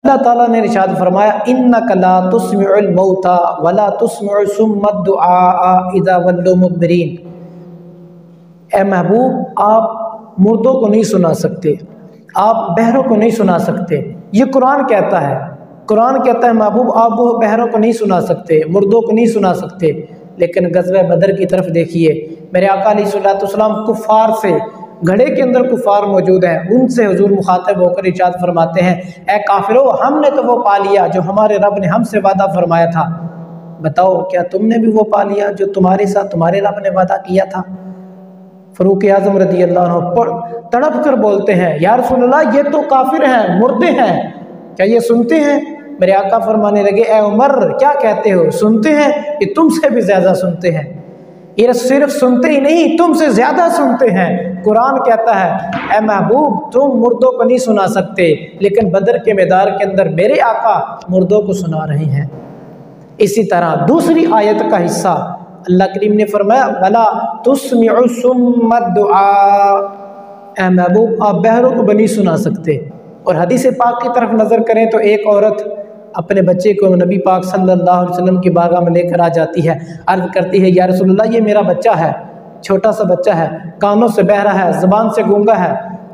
اللہ ताला ने इरशाद फरमाया इन्नका ला तुस्मिउल मौता वला तुस्मिउ सुम्मा दुआ इज़ा वल्लू मुदबिरीन। ए महबूब, आप मुर्दों को नहीं सुना सकते, आप बहरों को नहीं सुना सकते। ये कुरान कहता है, कुरान कहता है महबूब आप वो बहरों को नहीं सुना सकते, मुर्दों को नहीं सुना सकते। लेकिन गज़वे बदर की तरफ देखिए, मेरे आका अलैहिस्सलाम कुफ़ार से, घड़े के अंदर कुफ़ार मौजूद हैं, उनसे हुजूर मुखातब होकर इरशाद फरमाते हैं, ए काफिरो, हमने तो वो पा लिया जो हमारे रब ने हमसे वादा फरमाया था। बताओ क्या तुमने भी वो पा लिया जो तुम्हारे साथ तुम्हारे रब ने वादा किया था? फ़ारूक आज़म रज़ी अल्लाह अन्हु तड़प कर बोलते हैं, या रसूल अल्लाह ये तो काफिर हैं, मुर्दे हैं, क्या ये सुनते हैं? मेरे आका फरमाने लगे, ए उमर क्या कहते हो, सुनते हैं, ये तुमसे भी ज़्यादा सुनते हैं, ये सिर्फ सुनते ही नहीं तुमसे ज़्यादा सुनते हैं। कुरान कहता है, ए महबूब तुम मुर्दों को नहीं सुना सकते, लेकिन बदर के मैदान के अंदर मेरे आका मुर्दों को सुना रहे हैं। इसी तरह दूसरी आयत का हिस्सा अल्लाह करीम ने फरमाया, वला तुस्मिउ सुम्मा दुआ, ए महबूब आप बहरों को भी नहीं सुना सकते। और हदीस पाक की तरफ नज़र करें तो एक औरत अपने बच्चे को नबी पाक सल्लल्लाहु अलैहि वसल्लम की बारगाह में लेकर आ जाती है, अर्ज़ करती है, या रसूलल्लाह ये मेरा बच्चा है, छोटा सा बच्चा है, कानों से बहरा है, ज़बान से गूंगा है,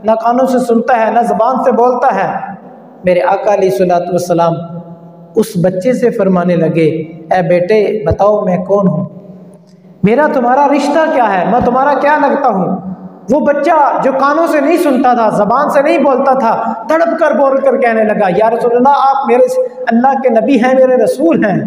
ना कानों से सुनता है ना ज़बान से बोलता है। मेरे आका अलैहिस्सलातु वस्सलाम उस बच्चे से फरमाने लगे, ए बेटे बताओ मैं कौन हूँ, मेरा तुम्हारा रिश्ता क्या है, मैं तुम्हारा क्या लगता हूँ? वो बच्चा जो कानों से नहीं सुनता था, ज़बान से नहीं बोलता था, तड़प कर बोल कर कहने लगा, या रसूलल्लाह आप मेरे अल्लाह के नबी हैं, मेरे रसूल हैं।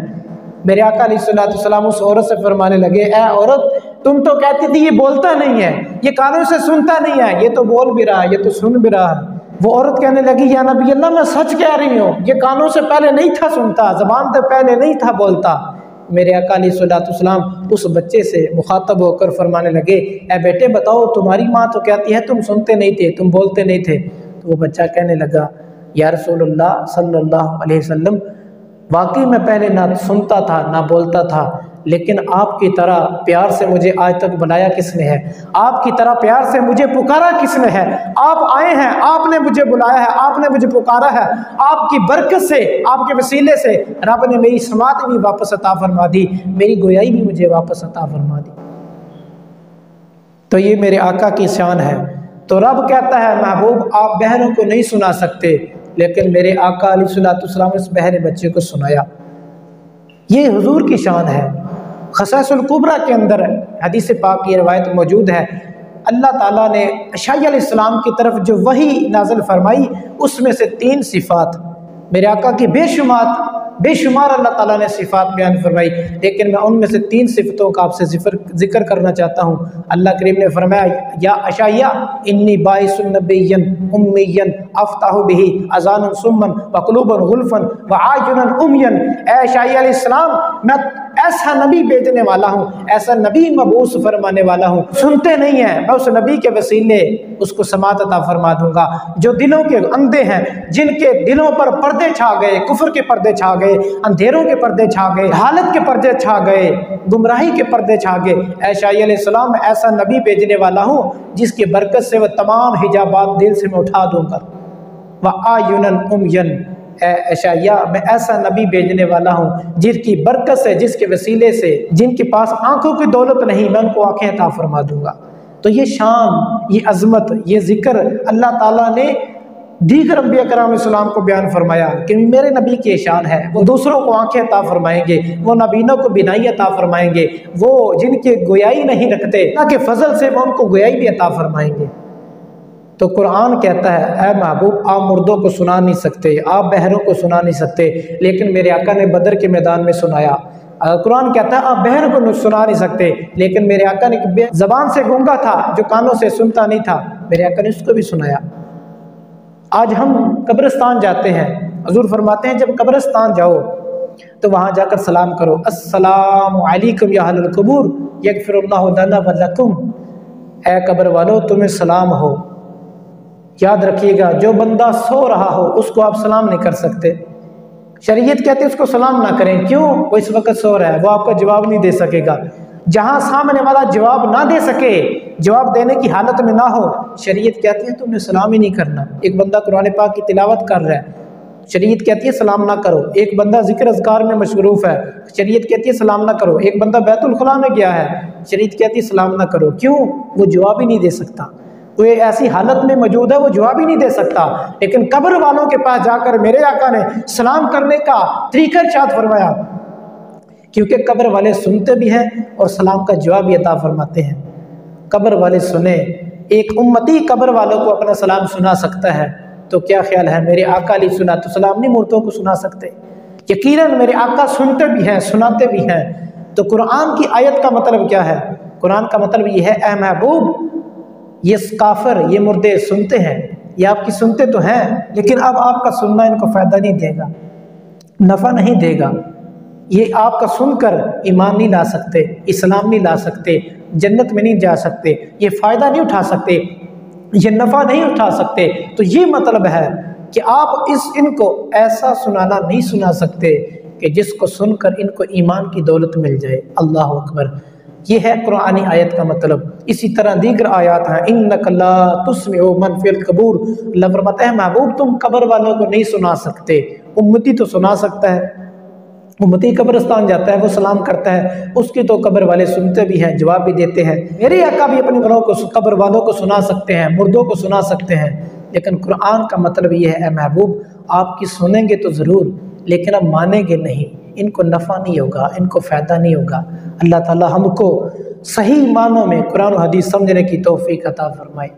मेरे आका अलैहिस्सलाम उस औरत से फरमाने लगे, ए औरत तुम तो कहती थी ये बोलता नहीं है, ये कानों से सुनता नहीं है, ये तो बोल भी रहा है, ये तो सुन भी रहा है। वो औरत कहने लगी, या नबी अल्लाह मैं सच कह रही हूँ, ये कानों से पहले नहीं था सुनता, ज़बान से पहले नहीं था बोलता। मेरे आका अलैहिस्सलाम उस बच्चे से मुखातब होकर फरमाने लगे, ए बेटे बताओ तुम्हारी माँ तो कहती है तुम सुनते नहीं थे, तुम बोलते नहीं थे। तो वो बच्चा कहने लगा, या रसूलल्लाह सल्लल्लाहु अलैहि वसल्लम वाकई मैं पहले ना सुनता था ना बोलता था, लेकिन आपकी तरह प्यार से मुझे आज तक बुलाया किसने है, आपकी तरह प्यार से मुझे पुकारा किसने है? आप आए हैं, आपने मुझे बुलाया है, आपने मुझे पुकारा है, आपकी बरकत से, आपके वसीले से रब ने मेरी समात भी वापस अता फरमा दी, मेरी गोयाई भी मुझे वापस अता फरमा दी। तो ये मेरे आका की शान है। तो रब कहता है, महबूब आप बहरों को नहीं सुना सकते, लेकिन मेरे आका अलैहिस्सलाम ने उस बहरे बच्चे को सुनाया। ये हुजूर की शान है। ख़साइसुल कुबरा के अंदर हदीस पाक की रवायत मौजूद है, अल्लाह ताला ने अशाई अलैहिस्सलाम की तरफ जो वही नाज़िल फरमाई उसमें से 3 सिफ़ात, मेरे आका की बेशुमार अल्लाह ताला ने सिफ़ात बयान फरमाई, लेकिन मैं उनमें से 3 सिफ़तों का आपसे ज़िक्र करना चाहता हूँ। अल्लाह करीम ने फरमाया, या अशाया इन्नी बाइसुन नबिय्यन उम्मिय्यन अफ्ताहु बिही अज़ानन सुम्मन व क़ुलूबन गुल्फ़न व आयुनन उम्यन। ए अशाई अलैहिस्सलाम मैं ऐसा नबी भेजने वाला हूँ, ऐसा नबी मबूस फरमाने वाला हूँ, सुनते नहीं हैं, मैं उस नबी के वसीले उसको समात अता फरमा दूंगा। जो दिलों के अंधे हैं, जिनके दिलों पर पर्दे छा गए, कुफ्र के पर्दे छा गए, अंधेरों के पर्दे छा गए, हालत के पर्दे छा गए, गुमराही के पर्दे छा गए, ऐशाई अलैहिस्सलाम ऐसा नबी भेजने वाला हूँ जिसकी बरकत से वह तमाम हिजाबात दिल से मैं उठा दूंगा। वह आयुनन उम्यन, ऐशाया मैं ऐसा नबी भेजने वाला हूँ जिसकी बरकत से, जिसके वसीले से, जिनके पास आंखों की दौलत नहीं, मैं उनको आंखें अता फरमा दूंगा। तो ये शान, ये अजमत, ये जिक्र अल्लाह ताला ने दीगर अंबिया कराम अलैहिस्सलाम को बयान फरमाया कि मेरे नबी की शान है, वो दूसरों को आंखें अता फरमाएंगे, वो नबीनों को बिनाई अता फरमाएंगे, वो जिनके गोयाई नहीं रखते अल्लाह के फजल से वो उनको गोयाई भी अता फरमाएंगे। तो कुरान कहता है, ऐ महबूब आप मुर्दों को सुना नहीं सकते, आप बहरों को सुना नहीं सकते, लेकिन मेरे आका ने बदर के मैदान में सुनाया। कुरान कहता है आप बहरों को सुना नहीं सकते, लेकिन मेरे आका ने ज़बान से गूंगा था, जो कानों से सुनता नहीं था, मेरे आका ने उसको भी सुनाया। आज हम कब्रिस्तान जाते हैं, हुजूर फरमाते हैं जब कब्रिस्तान जाओ तो वहाँ जाकर सलाम करो, अस्सलामु अलैकुम या अहलल कुबूर यगफिरुल्लाहु लना व लकुम। ऐ कब्र वालों तुम्हें सलाम हो। याद रखिएगा, जो बंदा सो रहा हो उसको आप सलाम नहीं कर सकते। शरीयत कहती है उसको सलाम ना करें, क्यों? वो इस वक्त सो रहा है, वो आपका जवाब नहीं दे सकेगा। जहाँ सामने वाला जवाब ना दे सके, जवाब देने की हालत में ना हो, शरीयत कहती है तुमने सलाम ही नहीं करना। एक बंदा कुरान पाक की तिलावत कर रहा है, शरीयत कहती है सलाम ना करो। एक बंदा ज़िक्र अज़कार में मशरूफ़ है, शरीयत कहती है सलाम ना करो। एक बंदा बैतुल खुला में गया है, शरीयत कहती है सलाम ना करो। क्यों? वो जवाब ही नहीं दे सकता, कोई ऐसी हालत में मौजूद है वो जवाब ही नहीं दे सकता। लेकिन कब्र वालों के पास जाकर मेरे आका ने सलाम करने का तरीका इरशाद फरमाया, क्योंकि कब्र वाले सुनते भी हैं और सलाम का जवाब भी अता फरमाते हैं। कब्र वाले सुने, एक उम्मती कब्र वालों को अपना सलाम सुना सकता है, तो क्या ख्याल है मेरे आका अली सुना तो सलाम नहीं मुर्दों को सुना सकते? यकीनन मेरे आका सुनते भी हैं, सुनाते भी हैं। तो कुरान की आयत का मतलब क्या है? कुरान का मतलब ये है, ए महबूब ये काफिर, ये मुर्दे सुनते हैं, ये आपकी सुनते तो हैं, लेकिन अब आपका सुनना इनको फ़ायदा नहीं देगा, नफ़ा नहीं देगा। ये आपका सुनकर ईमान नहीं ला सकते, इस्लाम नहीं ला सकते, जन्नत में नहीं जा सकते, ये फ़ायदा नहीं उठा सकते, ये नफ़ा नहीं उठा सकते। तो ये मतलब है कि आप इनको ऐसा सुनाना नहीं सुना सकते कि जिसको सुनकर इनको ईमान की दौलत मिल जाए। अल्लाह अकबर। ये है कुरानी आयत का मतलब। इसी तरह दीगर आयत हैं, इन्नका ला तुस्मिउ मन फिल कबूर। अल्लाह फरमाता है महबूब तुम कब्र वालों को नहीं सुना सकते, उम्मती तो सुना सकता है। उम्मती कब्रिस्तान जाता है, वो सलाम करता है, उसकी तो कब्र वाले सुनते भी हैं, जवाब भी देते हैं। मेरे आका भी अपने बड़ों को, कब्र वालों को सुना सकते हैं, मुर्दों को सुना सकते हैं। लेकिन कुरान का मतलब ये है, ए महबूब आपकी सुनेंगे तो ज़रूर, लेकिन अब मानेंगे नहीं, इनको नफ़ा नहीं होगा, इनको फ़ायदा नहीं होगा। अल्लाह ताला हमको सही मानों में कुरान और हदीस समझने की तौफीक अता फरमाए।